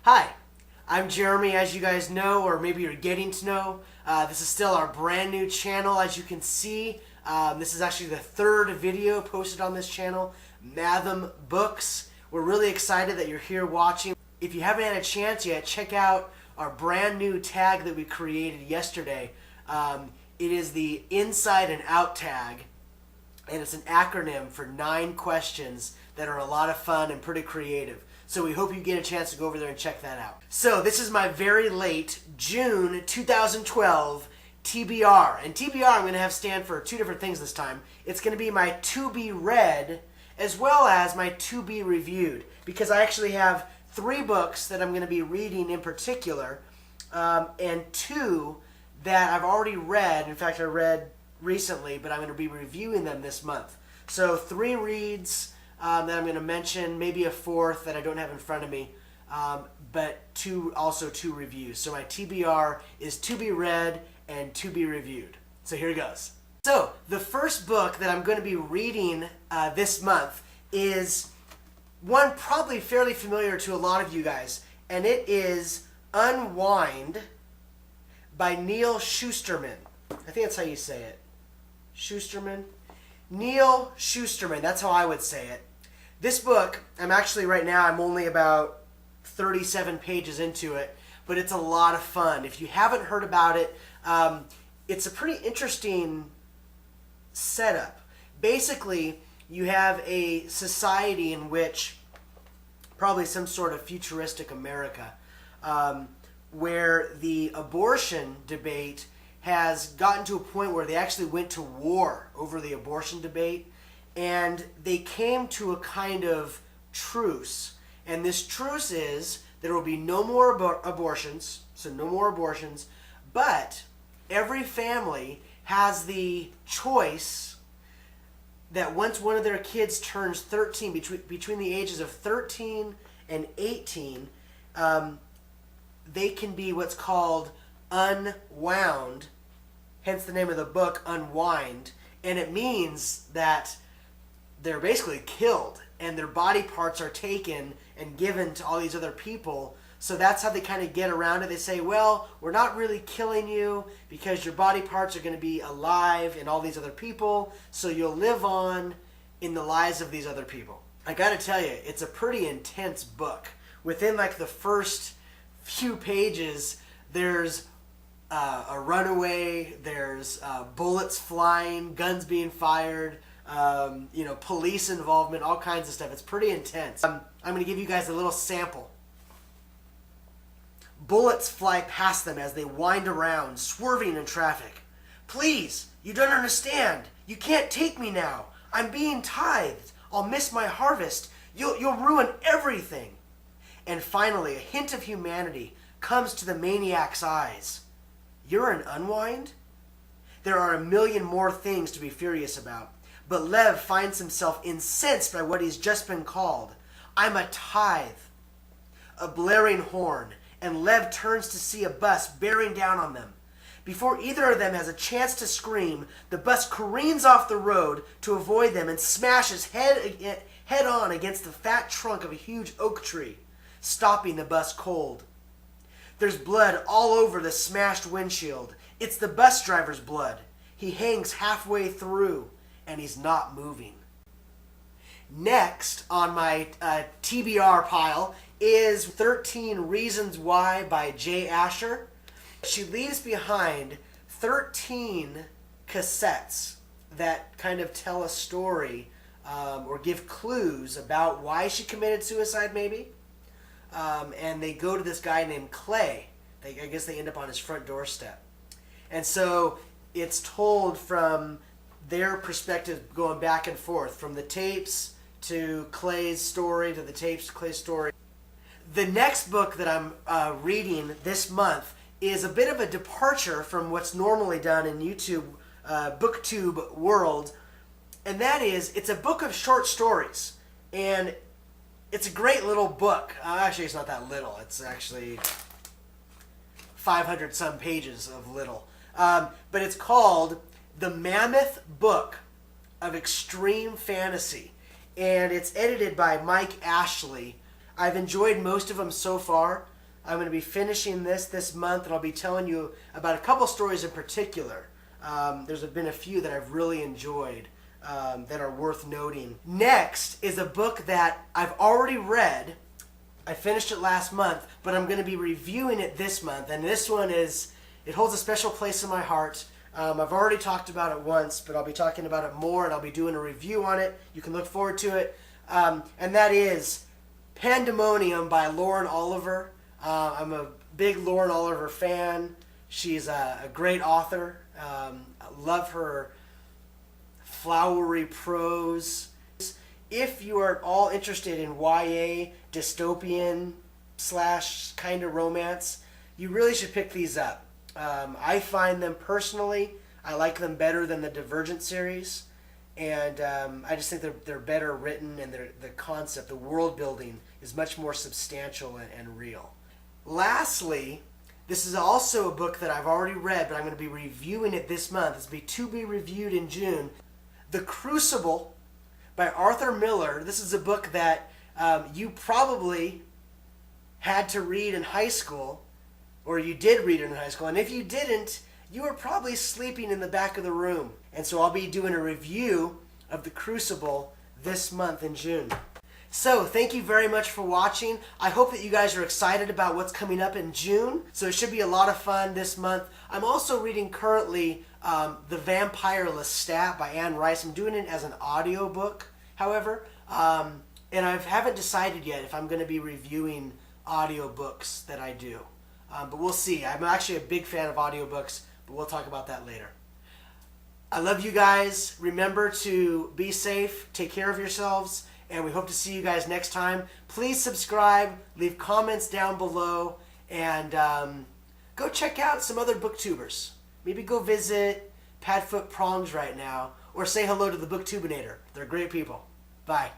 Hi, I'm Jeremy, as you guys know, or maybe you're getting to know. This is still our brand new channel, as you can see. This is actually the third video posted on this channel, MathomBooks. We're really excited that you're here watching. If you haven't had a chance yet, check out our brand new tag that we created yesterday. It is the Inside and Out tag, and it's an acronym for 9 questions that are a lot of fun and pretty creative. So we hope you get a chance to go over there and check that out. So this is my very late June 2012 TBR. And TBR I'm going to have stand for 2 different things this time. It's going to be my to be read as well as my to be reviewed, because I actually have 3 books that I'm going to be reading in particular, and 2 that I've already read. In fact, I read recently, but I'm going to be reviewing them this month. So 3 reads that I'm going to mention, maybe a 4th that I don't have in front of me, but also 2 reviews. So my TBR is to be read and to be reviewed. So here it goes. So the first book that I'm going to be reading this month is one probably fairly familiar to a lot of you guys, and it is Unwind by Neal Shusterman. I think that's how you say it. Shusterman? Neal Shusterman, that's how I would say it. This book, I'm only about 37 pages into it, but it's a lot of fun. If you haven't heard about it, it's a pretty interesting setup. Basically, you have a society in which, probably some sort of futuristic America, where the abortion debate has gotten to a point where they actually went to war over the abortion debate, and they came to a kind of truce. And this truce is there will be no more abortions, so no more abortions, but every family has the choice that once one of their kids turns 13, between the ages of 13 and 18, they can be what's called unwound, hence the name of the book, Unwind. And it means that they're basically killed and their body parts are taken and given to all these other people. So that's how they kind of get around it. They say, well, we're not really killing you because your body parts are going to be alive in all these other people, so you'll live on in the lives of these other people. I gotta tell you, it's a pretty intense book. Within like the first few pages, there's a runaway, there's bullets flying, guns being fired, police involvement, all kinds of stuff. It's pretty intense. I'm going to give you guys a little sample. Bullets fly past them as they wind around, swerving in traffic. Please, you don't understand. You can't take me now. I'm being tithed. I'll miss my harvest. You'll ruin everything. And finally, a hint of humanity comes to the maniac's eyes. You're an unwind? There are a million more things to be furious about, but Lev finds himself incensed by what he's just been called. I'm a tithe. A blaring horn, and Lev turns to see a bus bearing down on them. Before either of them has a chance to scream, the bus careens off the road to avoid them and smashes head on against the fat trunk of a huge oak tree, stopping the bus cold. There's blood all over the smashed windshield. It's the bus driver's blood. He hangs halfway through, and he's not moving. Next on my TBR pile is 13 Reasons Why by Jay Asher. She leaves behind 13 cassettes that kind of tell a story or give clues about why she committed suicide, maybe. And they go to this guy named Clay. I guess they end up on his front doorstep. And so it's told from their perspective, going back and forth, from the tapes to Clay's story to the tapes to Clay's story. The next book that I'm reading this month is a bit of a departure from what's normally done in YouTube, Booktube world. And that is, it's a book of short stories. And it's a great little book. Actually, it's not that little. It's actually 500 some pages of little. But it's called The Mammoth Book of Extreme Fantasy. And it's edited by Mike Ashley. I've enjoyed most of them so far. I'm going to be finishing this month, and I'll be telling you about a couple stories in particular. There's been a few that I've really enjoyed that are worth noting. Next is a book that I've already read. I finished it last month, but I'm going to be reviewing it this month. And this one it holds a special place in my heart. I've already talked about it once, but I'll be talking about it more, and I'll be doing a review on it. You can look forward to it. And that is Pandemonium by Lauren Oliver. I'm a big Lauren Oliver fan. She's a great author. I love her flowery prose. If you are at all interested in YA, dystopian / kind of romance, you really should pick these up. I find them personally, I like them better than the Divergent series. And I just think they're better written, and the concept, the world building, is much more substantial and real. Lastly, this is also a book that I've already read, but I'm going to be reviewing it this month. It's to be reviewed in June. The Crucible by Arthur Miller. This is a book that you probably had to read in high school, or you did read it in high school. And if you didn't, you were probably sleeping in the back of the room. And so I'll be doing a review of The Crucible this month in June. So thank you very much for watching. I hope that you guys are excited about what's coming up in June. So it should be a lot of fun this month. I'm also reading currently The Vampire Lestat by Anne Rice. I'm doing it as an audio book, however. And I haven't decided yet if I'm going to be reviewing audio books that I do. But we'll see. I'm actually a big fan of audiobooks, but we'll talk about that later. I love you guys. Remember to be safe, take care of yourselves, and we hope to see you guys next time. Please subscribe, leave comments down below, and go check out some other booktubers. Maybe go visit Padfoot Prongs right now, or say hello to the Booktubinator. They're great people. Bye.